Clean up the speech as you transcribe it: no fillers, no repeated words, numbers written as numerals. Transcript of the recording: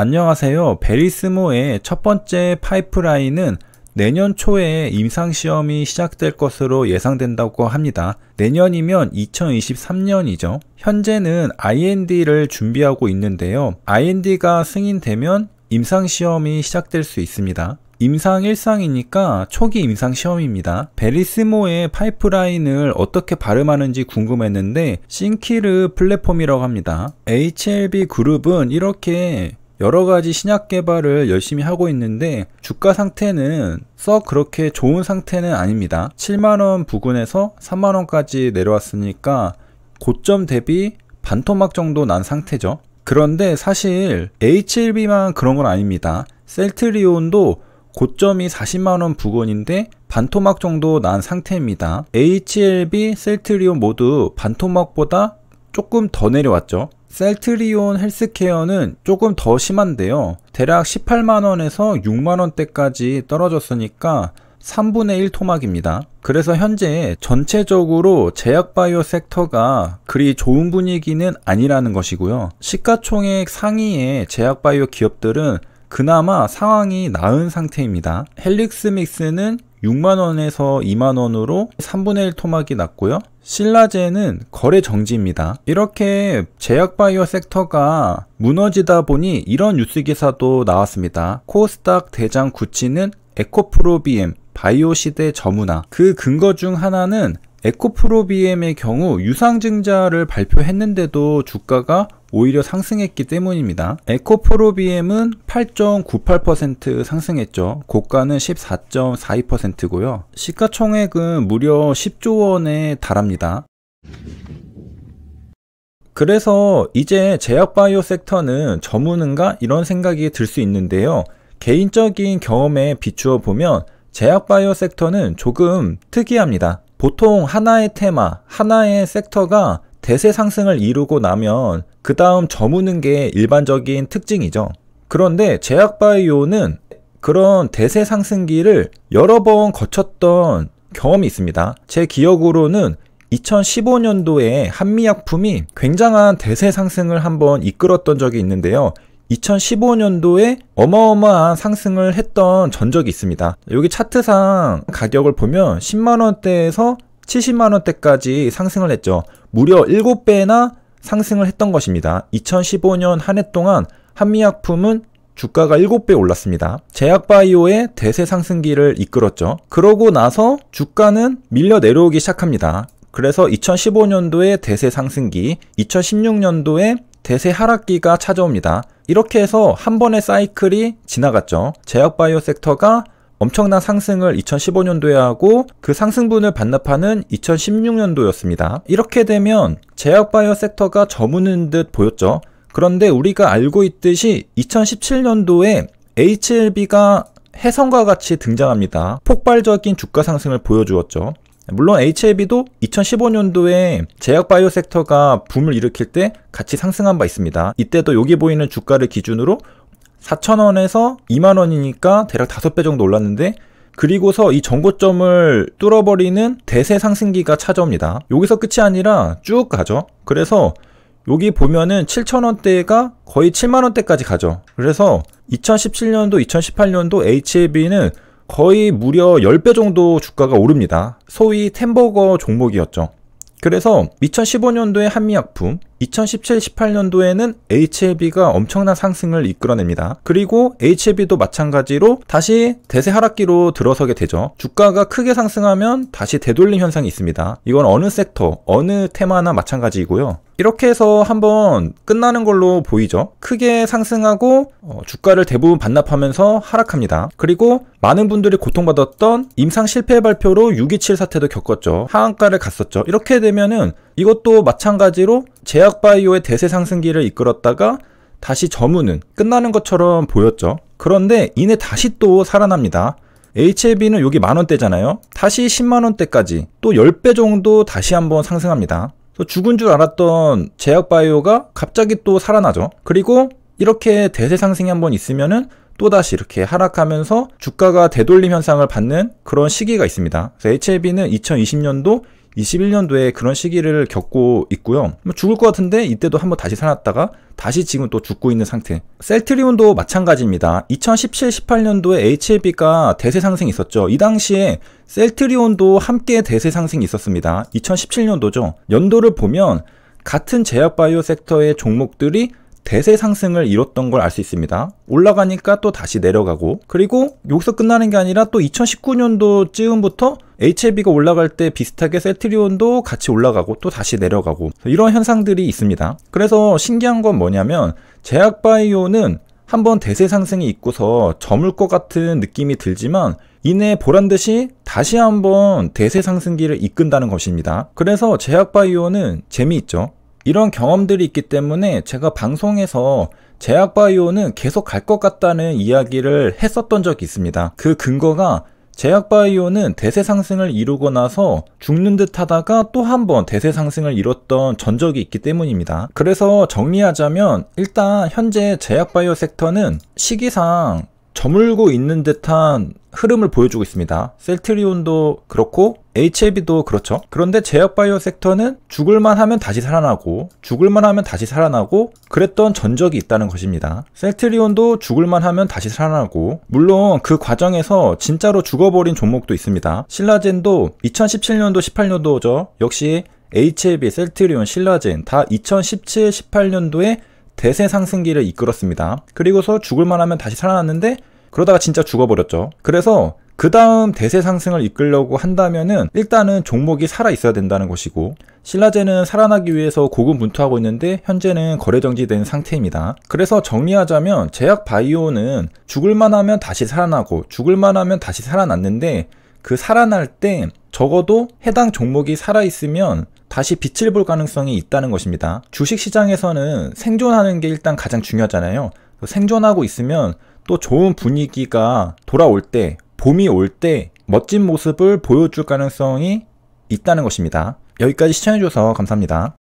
안녕하세요. 베리스모의 첫 번째 파이프라인은 내년 초에 임상시험이 시작될 것으로 예상된다고 합니다. 내년이면 2023년이죠. 현재는 IND를 준비하고 있는데요. IND가 승인되면 임상시험이 시작될 수 있습니다. 임상 1상이니까 초기 임상시험입니다. 베리스모의 파이프라인을 어떻게 발음하는지 궁금했는데 싱키르 플랫폼이라고 합니다. HLB 그룹은 이렇게 여러가지 신약 개발을 열심히 하고 있는데 주가 상태는 썩 그렇게 좋은 상태는 아닙니다. 7만원 부근에서 3만원까지 내려왔으니까 고점 대비 반토막 정도 난 상태죠. 그런데 사실 HLB만 그런 건 아닙니다. 셀트리온도 고점이 40만원 부근인데 반토막 정도 난 상태입니다. HLB, 셀트리온 모두 반토막보다 조금 더 내려왔죠. 셀트리온 헬스케어는 조금 더 심한데요. 대략 18만원에서 6만원대까지 떨어졌으니까 3분의 1 토막입니다. 그래서 현재 전체적으로 제약바이오 섹터가 그리 좋은 분위기는 아니라는 것이고요. 시가총액 상위의 제약바이오 기업들은 그나마 상황이 나은 상태입니다. 헬릭스믹스는 6만원에서 2만원으로 3분의 1 토막이 났고요. 신라제는 거래 정지입니다. 이렇게 제약바이오 섹터가 무너지다 보니 이런 뉴스 기사도 나왔습니다. 코스닥 대장 구치는 에코프로비엠, 바이오시대 저문화. 그 근거 중 하나는 에코프로비엠의 경우 유상증자를 발표했는데도 주가가 오히려 상승했기 때문입니다. 에코프로비엠은 8.98% 상승했죠. 고가는 14.42%고요. 시가총액은 무려 10조 원에 달합니다. 그래서 이제 제약바이오 섹터는 저무는가 이런 생각이 들 수 있는데요. 개인적인 경험에 비추어 보면 제약바이오 섹터는 조금 특이합니다. 보통 하나의 테마, 하나의 섹터가 대세 상승을 이루고 나면 그 다음 저무는 게 일반적인 특징이죠. 그런데 제약바이오는 그런 대세 상승기를 여러 번 거쳤던 경험이 있습니다. 제 기억으로는 2015년도에 한미약품이 굉장한 대세 상승을 한번 이끌었던 적이 있는데요. 2015년도에 어마어마한 상승을 했던 전적이 있습니다. 여기 차트상 가격을 보면 10만원대에서 70만원대까지 상승을 했죠. 무려 7배나 상승을 했던 것입니다. 2015년 한 해 동안 한미약품은 주가가 7배 올랐습니다. 제약바이오의 대세 상승기를 이끌었죠. 그러고 나서 주가는 밀려 내려오기 시작합니다. 그래서 2015년도에 대세 상승기, 2016년도에 대세 하락기가 찾아옵니다. 이렇게 해서 한 번의 사이클이 지나갔죠. 제약바이오 섹터가 엄청난 상승을 2015년도에 하고 그 상승분을 반납하는 2016년도였습니다. 이렇게 되면 제약바이오 섹터가 저무는 듯 보였죠. 그런데 우리가 알고 있듯이 2017년도에 HLB가 혜성과 같이 등장합니다. 폭발적인 주가 상승을 보여주었죠. 물론 HLB도 2015년도에 제약바이오 섹터가 붐을 일으킬 때 같이 상승한 바 있습니다. 이때도 여기 보이는 주가를 기준으로 4,000원에서 2만원이니까 대략 5배 정도 올랐는데 그리고서 이 전고점을 뚫어버리는 대세 상승기가 찾아옵니다. 여기서 끝이 아니라 쭉 가죠. 그래서 여기 보면은 7,000원대가 거의 7만원대까지 가죠. 그래서 2017년도, 2018년도 HLB는 거의 무려 10배 정도 주가가 오릅니다. 소위 템버거 종목이었죠. 그래서 2015년도에 한미약품, 2017, 18년도에는 HLB가 엄청난 상승을 이끌어냅니다. 그리고 HLB도 마찬가지로 다시 대세 하락기로 들어서게 되죠. 주가가 크게 상승하면 다시 되돌림 현상이 있습니다. 이건 어느 섹터, 어느 테마나 마찬가지이고요. 이렇게 해서 한번 끝나는 걸로 보이죠. 크게 상승하고 주가를 대부분 반납하면서 하락합니다. 그리고 많은 분들이 고통받았던 임상 실패 발표로 627 사태도 겪었죠. 하한가를 갔었죠. 이렇게 되면은 이것도 마찬가지로 제약바이오의 대세 상승기를 이끌었다가 다시 저무는 끝나는 것처럼 보였죠. 그런데 이내 다시 또 살아납니다. HLB는 여기 만원대잖아요. 다시 10만원대까지 또 10배 정도 다시 한번 상승합니다. 죽은 줄 알았던 제약바이오가 갑자기 또 살아나죠. 그리고 이렇게 대세 상승이 한번 있으면은 또다시 이렇게 하락하면서 주가가 되돌림 현상을 받는 그런 시기가 있습니다. 그래서 HLB는 2020년도, 21년도에 그런 시기를 겪고 있고요. 죽을 것 같은데 이때도 한번 다시 살았다가 다시 지금 또 죽고 있는 상태. 셀트리온도 마찬가지입니다. 2017-18년도에 HLB가 대세 상승이 있었죠. 이 당시에 셀트리온도 함께 대세 상승이 있었습니다. 2017년도죠. 연도를 보면 같은 제약바이오 섹터의 종목들이 대세 상승을 이뤘던 걸 알 수 있습니다. 올라가니까 또 다시 내려가고, 그리고 여기서 끝나는 게 아니라 또 2019년도 즈음부터 HLB가 올라갈 때 비슷하게 셀트리온도 같이 올라가고 또 다시 내려가고, 이런 현상들이 있습니다. 그래서 신기한 건 뭐냐면 제약바이오는 한번 대세 상승이 있고서 저물 것 같은 느낌이 들지만 이내 보란듯이 다시 한번 대세 상승기를 이끈다는 것입니다. 그래서 제약바이오는 재미있죠. 이런 경험들이 있기 때문에 제가 방송에서 제약바이오는 계속 갈 것 같다는 이야기를 했었던 적이 있습니다. 그 근거가 제약바이오는 대세 상승을 이루고 나서 죽는 듯 하다가 또 한 번 대세 상승을 이뤘던 전적이 있기 때문입니다. 그래서 정리하자면 일단 현재 제약바이오 섹터는 시기상 저물고 있는 듯한 흐름을 보여주고 있습니다. 셀트리온도 그렇고 HLB도 그렇죠. 그런데 제약바이오 섹터는 죽을만 하면 다시 살아나고 죽을만 하면 다시 살아나고 그랬던 전적이 있다는 것입니다. 셀트리온도 죽을만 하면 다시 살아나고, 물론 그 과정에서 진짜로 죽어버린 종목도 있습니다. 신라젠도 2017년도 18년도죠. 역시 HLB, 셀트리온, 신라젠 다 2017, 18년도에 대세 상승기를 이끌었습니다. 그리고서 죽을만 하면 다시 살아났는데 그러다가 진짜 죽어버렸죠. 그래서 그 다음 대세 상승을 이끌려고 한다면은 일단은 종목이 살아 있어야 된다는 것이고, 신라젠은 살아나기 위해서 고군분투하고 있는데 현재는 거래 정지된 상태입니다. 그래서 정리하자면 제약바이오는 죽을만 하면 다시 살아나고 죽을만 하면 다시 살아났는데, 그 살아날 때 적어도 해당 종목이 살아있으면 다시 빛을 볼 가능성이 있다는 것입니다. 주식시장에서는 생존하는 게 일단 가장 중요하잖아요. 생존하고 있으면 또 좋은 분위기가 돌아올 때, 봄이 올 때 멋진 모습을 보여줄 가능성이 있다는 것입니다. 여기까지 시청해주셔서 감사합니다.